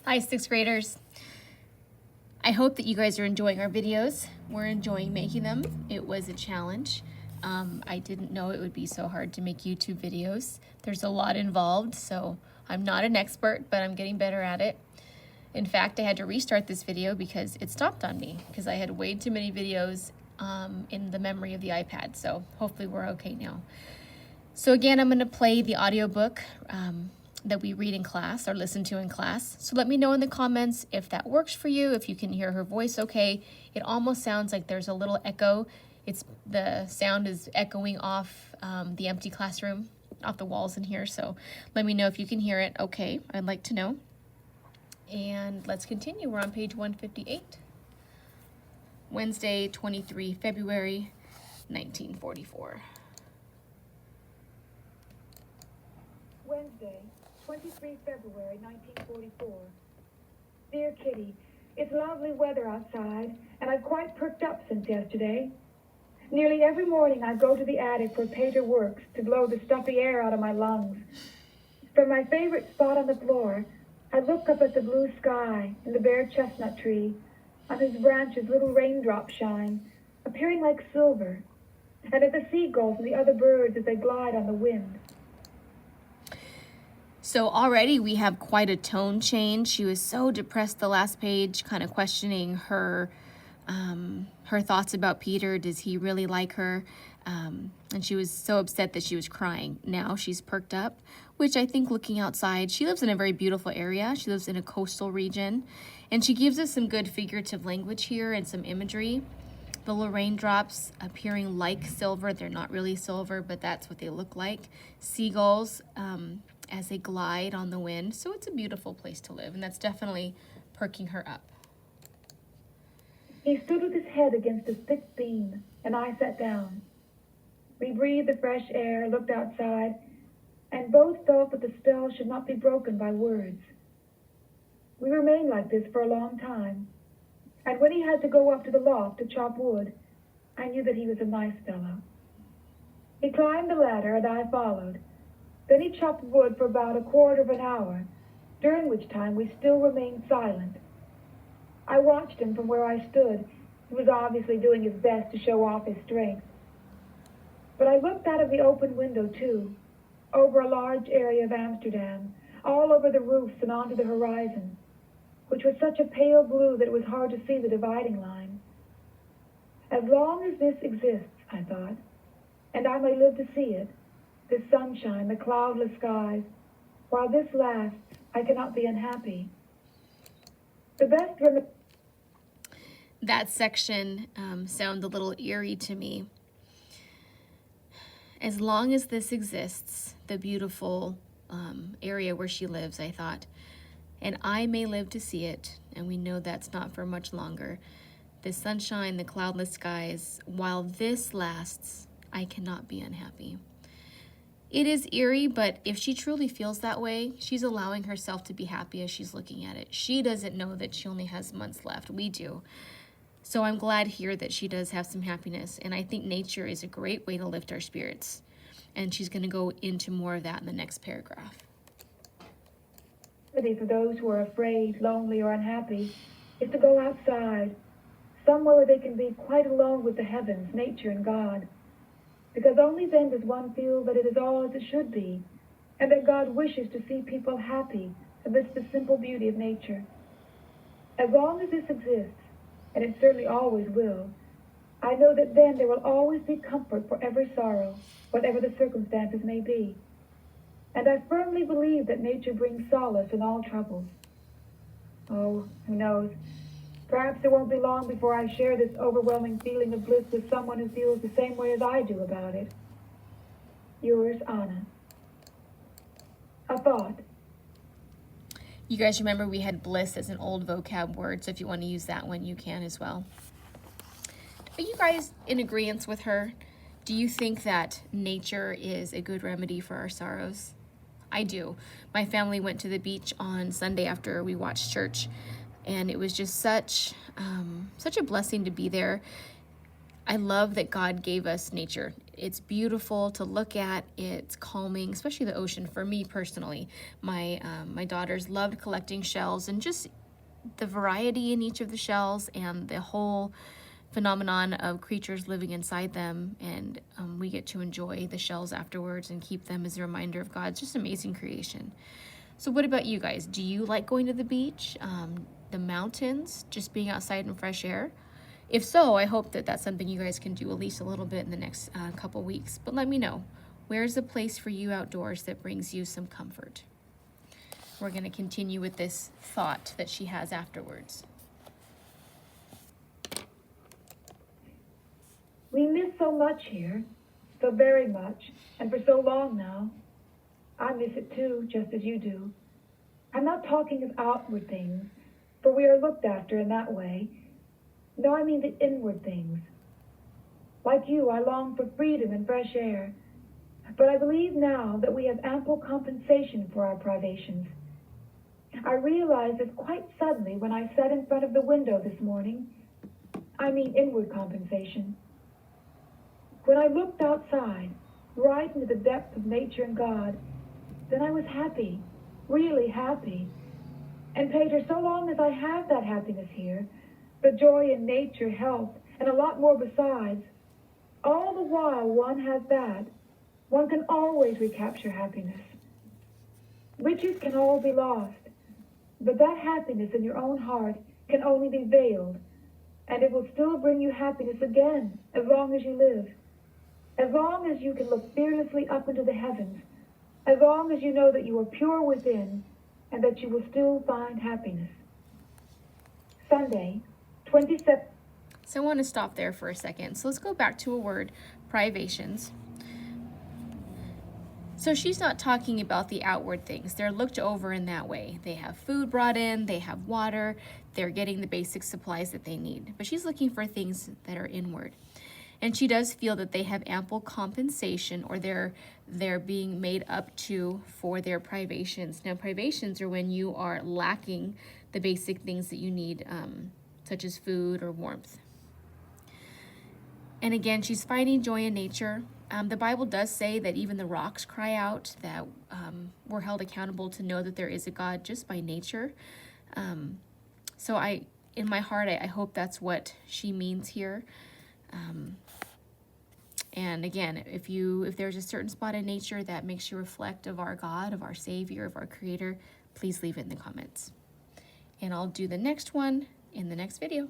Hi, sixth graders. I hope that you guys are enjoying our videos. We're enjoying making them. It was a challenge. I didn't know it would be so hard to make YouTube videos. There's a lot involved, so I'm not an expert, but I'm getting better at it. In fact, I had to restart this video because it stopped on me because I had way too many videos in the memory of the iPad, so hopefully we're okay now. So again, I'm going to play the audiobook that we read in class or listen to in class. So let me know in the comments if that works for you, if you can hear her voice okay. It almost sounds like there's a little echo. The sound is echoing off the empty classroom, off the walls in here. So let me know if you can hear it okay. I'd like to know. And let's continue. We're on page 158. Wednesday, 23 February, 1944. Wednesday, 23 February 1944. Dear Kitty, it's lovely weather outside, and I've quite perked up since yesterday. Nearly every morning I go to the attic where Pater works to blow the stuffy air out of my lungs. From my favorite spot on the floor, I look up at the blue sky and the bare chestnut tree. On whose branches little raindrops shine, appearing like silver, and at the seagulls and the other birds as they glide on the wind. So already we have quite a tone change. She was so depressed the last page, kind of questioning her thoughts about Peter. Does he really like her? And she was so upset that she was crying. Now she's perked up, which I think looking outside, she lives in a very beautiful area. She lives in a coastal region, and she gives us some good figurative language here and some imagery. The little raindrops appearing like silver. They're not really silver, but that's what they look like. Seagulls, as they glide on the wind. So it's a beautiful place to live, and that's definitely perking her up. He stood with his head against a thick beam, and I sat down. We breathed the fresh air, looked outside, and both felt that the spell should not be broken by words. We remained like this for a long time, and when he had to go up to the loft to chop wood, I knew that he was a nice fellow. He climbed the ladder, and I followed. Then he chopped wood for about a quarter of an hour, during which time we still remained silent. I watched him from where I stood. He was obviously doing his best to show off his strength. But I looked out of the open window, too, over a large area of Amsterdam, all over the roofs and onto the horizon, which was such a pale blue that it was hard to see the dividing line. As long as this exists, I thought, and I may live to see it, the sunshine, the cloudless skies, while this lasts, I cannot be unhappy. The best remedy... That section sounds a little eerie to me. As long as this exists, the beautiful area where she lives, I thought, and I may live to see it, and we know that's not for much longer. The sunshine, the cloudless skies, while this lasts, I cannot be unhappy. It is eerie, but if she truly feels that way, she's allowing herself to be happy as she's looking at it. She doesn't know that she only has months left. We do. So I'm glad here that she does have some happiness, and I think nature is a great way to lift our spirits. And she's going to go into more of that in the next paragraph. For those who are afraid, lonely, or unhappy is to go outside, somewhere where they can be quite alone with the heavens, nature, and God. Because only then does one feel that it is all as it should be, and that God wishes to see people happy amidst the simple beauty of nature. As long as this exists, and it certainly always will, I know that then there will always be comfort for every sorrow, whatever the circumstances may be. And I firmly believe that nature brings solace in all troubles. Oh, who knows? Perhaps it won't be long before I share this overwhelming feeling of bliss with someone who feels the same way as I do about it. Yours, Anna. A thought. You guys remember we had bliss as an old vocab word, so if you want to use that one, you can as well. Are you guys in agreement with her? Do you think that nature is a good remedy for our sorrows? I do. My family went to the beach on Sunday after we watched church, and it was just such a blessing to be there. I love that God gave us nature. it's beautiful to look at. It's calming, especially the ocean. For me personally, my daughters loved collecting shells, and just the variety in each of the shells and the whole phenomenon of creatures living inside them. And we get to enjoy the shells afterwards and keep them as a reminder of God's just amazing creation. So what about you guys? Do you like going to the beach, the mountains, just being outside in fresh air? If so, I hope that that's something you guys can do at least a little bit in the next couple weeks. But let me know, where's a place for you outdoors that brings you some comfort? We're going to continue with this thought that she has afterwards. We miss so much here, so very much, and for so long now. I miss it too, just as you do. I'm not talking of outward things, for we are looked after in that way. No, I mean the inward things. Like you, I long for freedom and fresh air, but I believe now that we have ample compensation for our privations. I realized this quite suddenly when I sat in front of the window this morning. I mean inward compensation. When I looked outside, right into the depth of nature and God, then I was happy, really happy. And Peter, so long as I have that happiness here, the joy in nature, health, and a lot more besides, all the while one has that, one can always recapture happiness. Riches can all be lost, but that happiness in your own heart can only be veiled, and it will still bring you happiness again as long as you live. As long as you can look fearlessly up into the heavens, as long as you know that you are pure within, and that you will still find happiness. Sunday, 27. So I want to stop there for a second. So let's go back to a word, privations. So she's not talking about the outward things. They're looked over in that way. They have food brought in, they have water, they're getting the basic supplies that they need. But she's looking for things that are inward. And she does feel that they have ample compensation, or they're being made up to for their privations. Now, privations are when you are lacking the basic things that you need, such as food or warmth. And again, she's finding joy in nature. The Bible does say that even the rocks cry out, that we're held accountable to know that there is a God just by nature. So in my heart, I hope that's what she means here. And again, if there's a certain spot in nature that makes you reflect of our God, of our Savior, of our Creator, please leave it in the comments. And I'll do the next one in the next video.